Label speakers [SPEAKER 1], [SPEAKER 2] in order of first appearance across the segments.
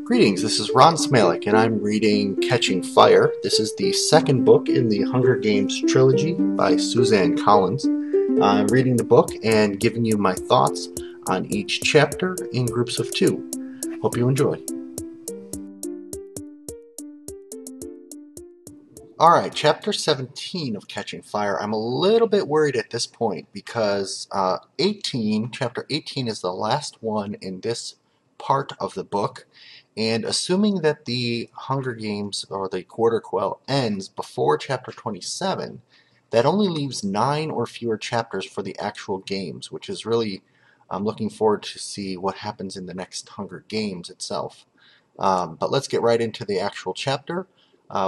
[SPEAKER 1] Greetings, this is Ron Smalek, and I'm reading Catching Fire. This is the second book in the Hunger Games trilogy by Suzanne Collins. I'm reading the book and giving you my thoughts on each chapter in groups of two. Hope you enjoy. Alright, chapter 17 of Catching Fire. I'm a little bit worried at this point because chapter 18 is the last one in this part of the book. And assuming that the Hunger Games or the Quarter Quell ends before chapter 27, that only leaves 9 or fewer chapters for the actual games, which is really, I'm looking forward to see what happens in the next Hunger Games itself. But let's get right into the actual chapter.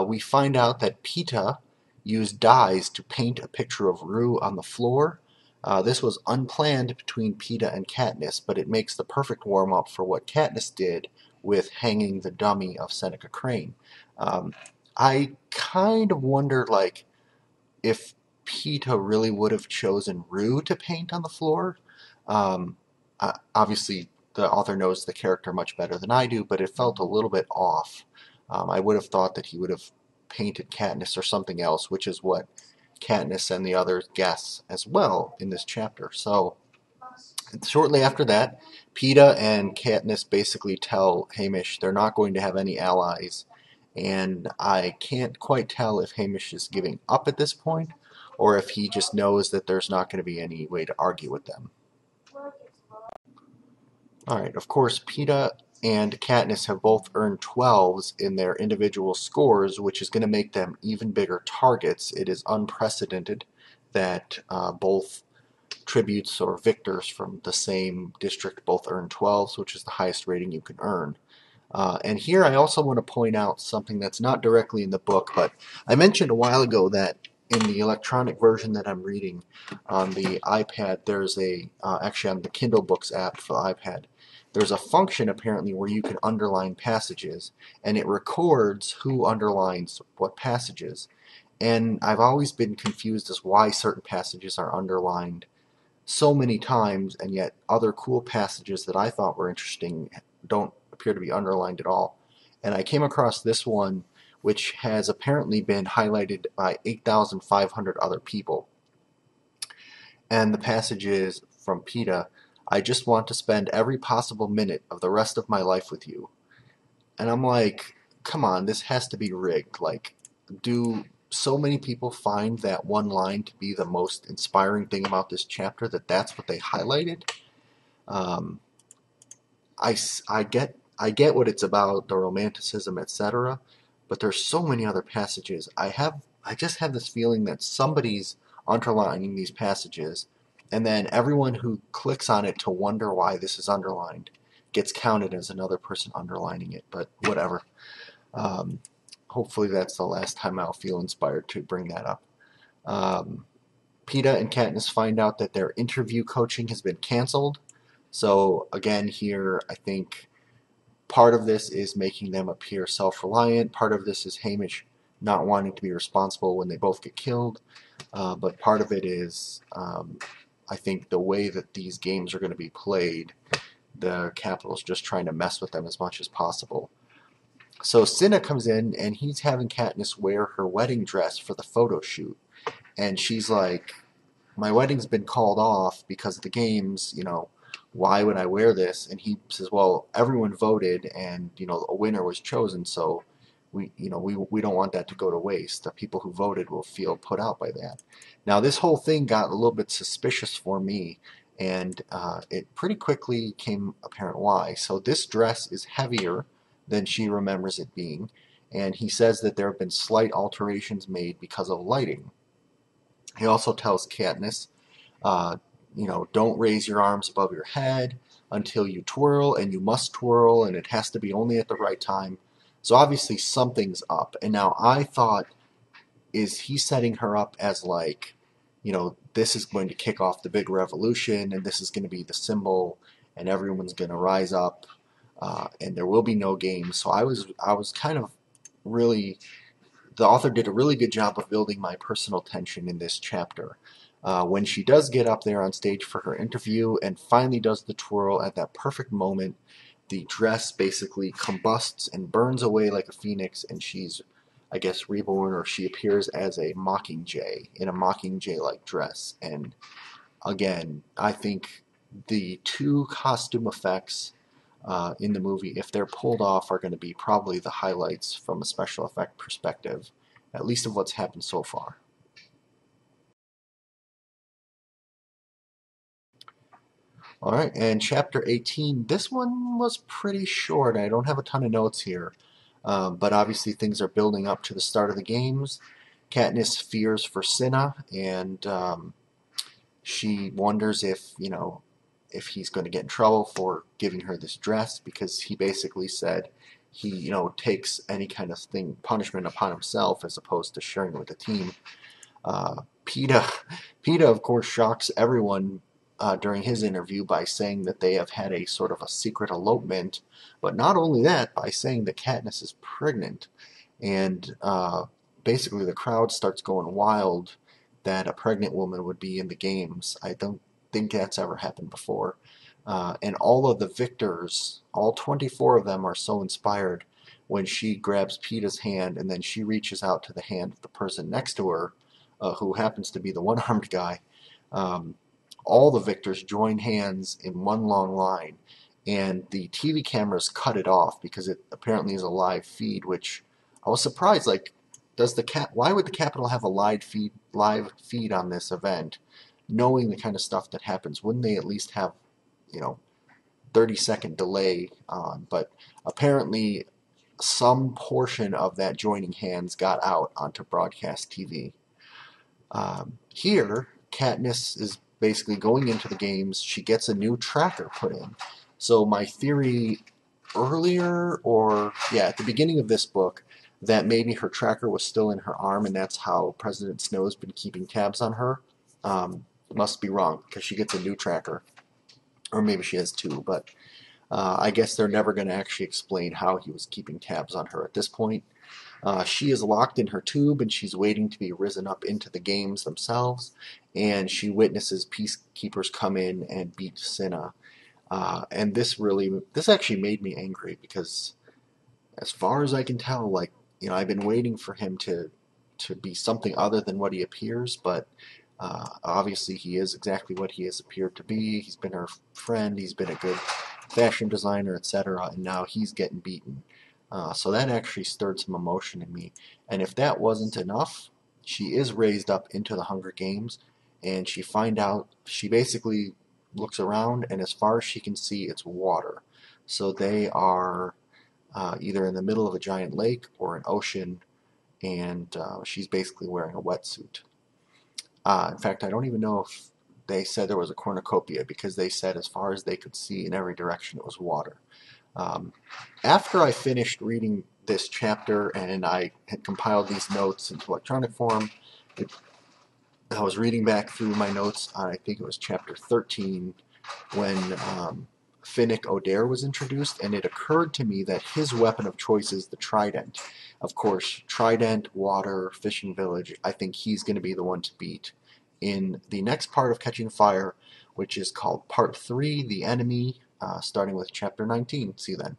[SPEAKER 1] We find out that Peeta used dyes to paint a picture of Rue on the floor. This was unplanned between Peeta and Katniss, but it makes the perfect warm-up for what Katniss did with hanging the dummy of Seneca Crane. I kind of wonder, if Peeta really would have chosen Rue to paint on the floor. Obviously, the author knows the character much better than I do, but it felt a little bit off. I would have thought that he would have painted Katniss or something else, which is what Katniss and the others guess as well in this chapter. So, shortly after that, Peeta and Katniss basically tell Haymitch they're not going to have any allies, and I can't quite tell if Haymitch is giving up at this point, or if he just knows that there's not going to be any way to argue with them. Alright, of course, Peeta and Katniss have both earned 12s in their individual scores, which is going to make them even bigger targets. It is unprecedented that both tributes or victors from the same district both earn 12s, which is the highest rating you can earn. And here I also want to point out something that's not directly in the book, but I mentioned a while ago that in the electronic version that I'm reading on the iPad, there's actually on the Kindle Books app for the iPad, there's a function apparently where you can underline passages, and it records who underlines what passages. And I've always been confused as why certain passages are underlined so many times, and yet other cool passages that I thought were interesting don't appear to be underlined at all. And I came across this one, which has apparently been highlighted by 8,500 other people. And the passage is from Peeta, "I just want to spend every possible minute of the rest of my life with you." And I'm like, come on, this has to be rigged. Do so many people find that one line to be the most inspiring thing about this chapter that that's what they highlighted? I get what it's about, the romanticism, etc., but there's so many other passages. I just have this feeling that somebody's underlining these passages, and then everyone who clicks on it to wonder why this is underlined gets counted as another person underlining it, but whatever. Hopefully that's the last time I'll feel inspired to bring that up. Peeta and Katniss find out that their interview coaching has been canceled. So again here, I think part of this is making them appear self-reliant. Part of this is Haymitch not wanting to be responsible when they both get killed. But part of it is, I think, the way that these games are going to be played. The Capitol's just trying to mess with them as much as possible. So Cinna comes in, and he's having Katniss wear her wedding dress for the photo shoot. And she's like, my wedding's been called off because of the games, why would I wear this? And he says, well, everyone voted, and, a winner was chosen, so we don't want that to go to waste. The people who voted will feel put out by that. Now, this whole thing got a little bit suspicious for me, and it pretty quickly became apparent why. So this dress is heavier than she remembers it being, and he says that there have been slight alterations made because of lighting. He also tells Katniss, don't raise your arms above your head until you twirl, and you must twirl, and it has to be only at the right time. So obviously something's up. And now I thought, is he setting her up as this is going to kick off the big revolution, and this is going to be the symbol, and everyone's going to rise up, and there will be no games. So I was kind of really, the author did a really good job of building my personal tension in this chapter. When she does get up there on stage for her interview and finally does the twirl at that perfect moment, the dress basically combusts and burns away like a phoenix, and she's, I guess, reborn, or she appears as a mockingjay in a mockingjay-like dress. And again, I think the two costume effects in the movie, if they're pulled off, are going to be probably the highlights from a special effect perspective, at least of what's happened so far. All right, and chapter 18, this one was pretty short. I don't have a ton of notes here, but obviously things are building up to the start of the games. Katniss fears for Cinna, and she wonders if, if he's going to get in trouble for giving her this dress, because he basically said he, takes any kind of punishment upon himself as opposed to sharing it with the team. PETA, PETA, of course, shocks everyone during his interview by saying that they have had a sort of a secret elopement, but not only that, by saying that Katniss is pregnant. And basically the crowd starts going wild that a pregnant woman would be in the games. I don't think that's ever happened before. And all of the victors, all 24 of them, are so inspired when she grabs PETA's hand and then she reaches out to the hand of the person next to her, who happens to be the one-armed guy. All the victors join hands in one long line, and the TV cameras cut it off because it apparently is a live feed, which I was surprised. Like, why would the Capitol have a live feed on this event, knowing the kind of stuff that happens? Wouldn't they at least have, 30-second delay on? But apparently some portion of that joining hands got out onto broadcast TV. Here, Katniss is basically going into the games. She gets a new tracker put in. So my theory earlier, at the beginning of this book, that maybe her tracker was still in her arm, and that's how President Snow's been keeping tabs on her, must be wrong, because she gets a new tracker. Or maybe she has two, but I guess they're never going to actually explain how he was keeping tabs on her at this point. She is locked in her tube, and she's waiting to be risen up into the games themselves, and she witnesses peacekeepers come in and beat Cinna. And this actually made me angry, because as far as I can tell, I've been waiting for him to be something other than what he appears, but obviously he is exactly what he has appeared to be. He's been her friend, he's been a good fashion designer, etc., and now he's getting beaten. So that actually stirred some emotion in me. And if that wasn't enough, she is raised up into the Hunger Games, and she basically looks around, and as far as she can see, it's water. So they are either in the middle of a giant lake or an ocean, and she's basically wearing a wetsuit. In fact, I don't even know if they said there was a cornucopia, because they said as far as they could see in every direction it was water. After I finished reading this chapter and I had compiled these notes into electronic form, I was reading back through my notes on, I think it was chapter 13, when Finnick Odair was introduced, and it occurred to me that his weapon of choice is the trident. Of course, trident, water, fishing village, I think he's going to be the one to beat in the next part of Catching Fire, which is called Part 3, The Enemy, starting with chapter 19. See you then.